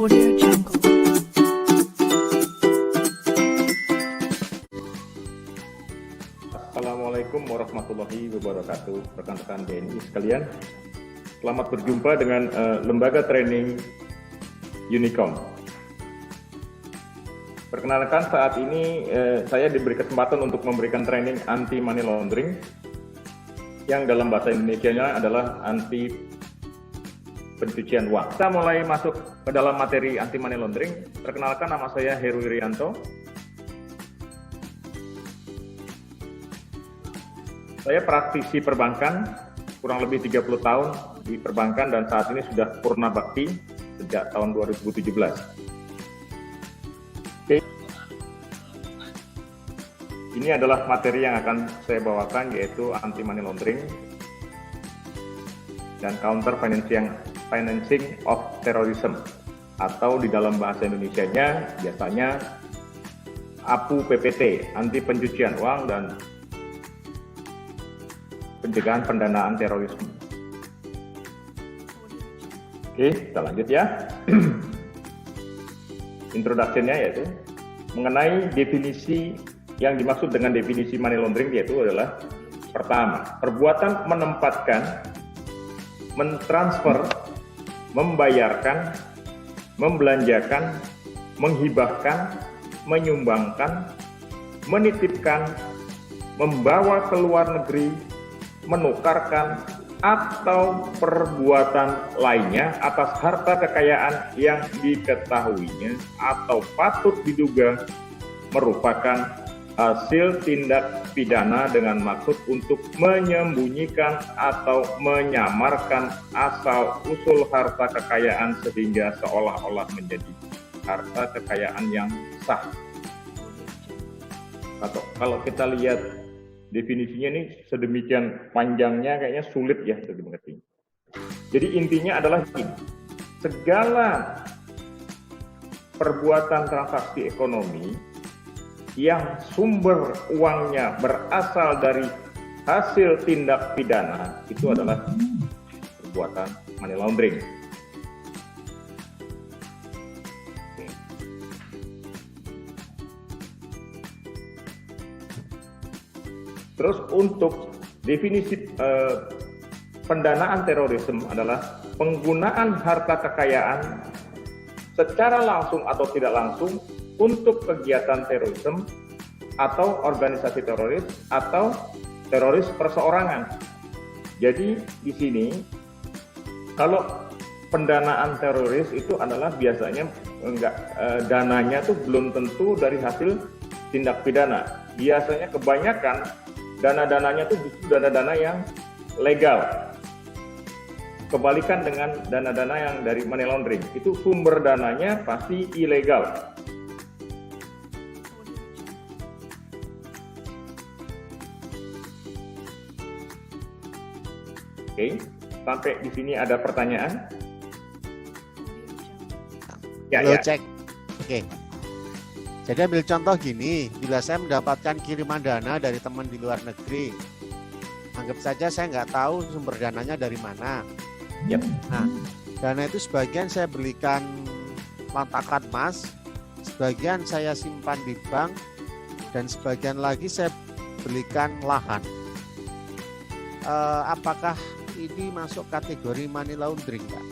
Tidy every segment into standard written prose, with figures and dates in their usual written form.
Audio Jungle. Assalamualaikum warahmatullahi wabarakatuh, rekan-rekan BNI sekalian. Selamat berjumpa dengan lembaga training Unicom. Perkenalkan, saat ini saya diberi kesempatan untuk memberikan training anti money laundering yang dalam bahasa Indonesianya adalah anti pencucian uang. Kita mulai masuk ke dalam materi anti money laundering. Perkenalkan, nama saya Heru Irianto. Saya praktisi perbankan, kurang lebih 30 tahun di perbankan dan saat ini sudah purna bakti sejak tahun 2017. Oke. Ini adalah materi yang akan saya bawakan, yaitu anti money laundering dan counter financing of terrorism, atau di dalam bahasa Indonesianya biasanya APU PPT, anti pencucian uang dan pencegahan pendanaan terorisme. Oke, kita lanjut ya. Introduction-nya yaitu mengenai definisi yang dimaksud dengan definisi money laundering, yaitu adalah pertama, perbuatan menempatkan, mentransfer, membayarkan, membelanjakan, menghibahkan, menyumbangkan, menitipkan, membawa ke luar negeri, menukarkan, atau perbuatan lainnya atas harta kekayaan yang diketahuinya atau patut diduga merupakan hasil tindak pidana dengan maksud untuk menyembunyikan atau menyamarkan asal-usul harta kekayaan sehingga seolah-olah menjadi harta kekayaan yang sah. Atau kalau kita lihat definisinya ini sedemikian panjangnya, kayaknya sulit ya untuk dimengerti. Jadi intinya adalah ini, segala perbuatan transaksi ekonomi yang sumber uangnya berasal dari hasil tindak pidana itu adalah perbuatan money laundering. Terus untuk definisi pendanaan terorisme adalah penggunaan harta kekayaan secara langsung atau tidak langsung untuk kegiatan terorisme atau organisasi teroris atau teroris perseorangan. Jadi di sini kalau pendanaan teroris itu adalah biasanya dananya tuh belum tentu dari hasil tindak pidana. Biasanya kebanyakan dana-dananya tuh justru dana-dana yang legal. Kebalikan dengan dana-dana yang dari money laundering, itu sumber dananya pasti ilegal. Oke, sampai di sini ada pertanyaan? Halo, cek. Oke. Jadi ambil contoh gini, bila saya mendapatkan kiriman dana dari teman di luar negeri, anggap saja saya nggak tahu sumber dananya dari mana. Yep. Nah, dana itu sebagian saya belikan letakan emas, sebagian saya simpan di bank, dan sebagian lagi saya belikan lahan. Apakah ini masuk kategori money laundering, Pak?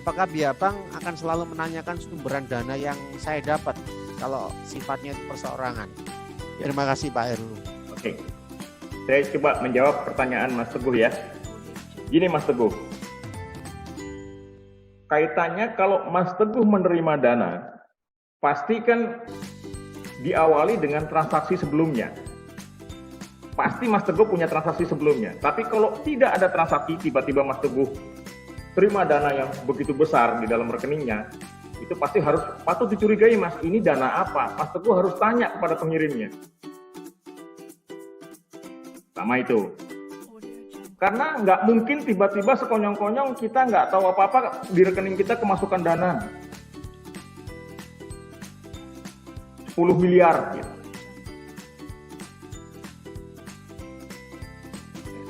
Apakah Biabang akan selalu menanyakan sumberan dana yang saya dapat kalau sifatnya perseorangan? Terima kasih Pak Heru. Oke, saya coba menjawab pertanyaan Mas Teguh ya. Gini Mas Teguh, kaitannya kalau Mas Teguh menerima dana, pasti kan diawali dengan transaksi sebelumnya. Pasti Mas Teguh punya transaksi sebelumnya. Tapi kalau tidak ada transaksi, tiba-tiba Mas Teguh terima dana yang begitu besar di dalam rekeningnya, itu pasti patut dicurigai, Mas, ini dana apa? Mas Teguh harus tanya kepada pengirimnya. Sama itu. Karena nggak mungkin tiba-tiba sekonyong-konyong kita nggak tahu apa-apa di rekening kita kemasukan dana 10 miliar gitu.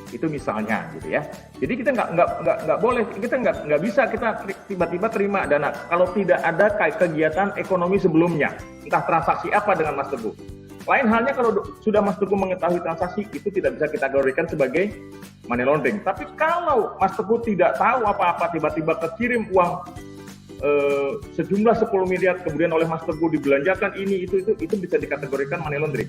Itu misalnya gitu ya. Jadi kita nggak boleh, kita nggak bisa kita tiba-tiba terima dana kalau tidak ada kegiatan ekonomi sebelumnya, entah transaksi apa dengan Mas Teguh. Lain halnya kalau sudah Mas Teguh mengetahui transaksi, itu tidak bisa kita kategorikan sebagai money laundering. Tapi kalau Mas Teguh tidak tahu apa-apa, tiba-tiba kekirim uang sejumlah 10 miliar, kemudian oleh Mas Teguh dibelanjakan ini itu bisa dikategorikan money laundering.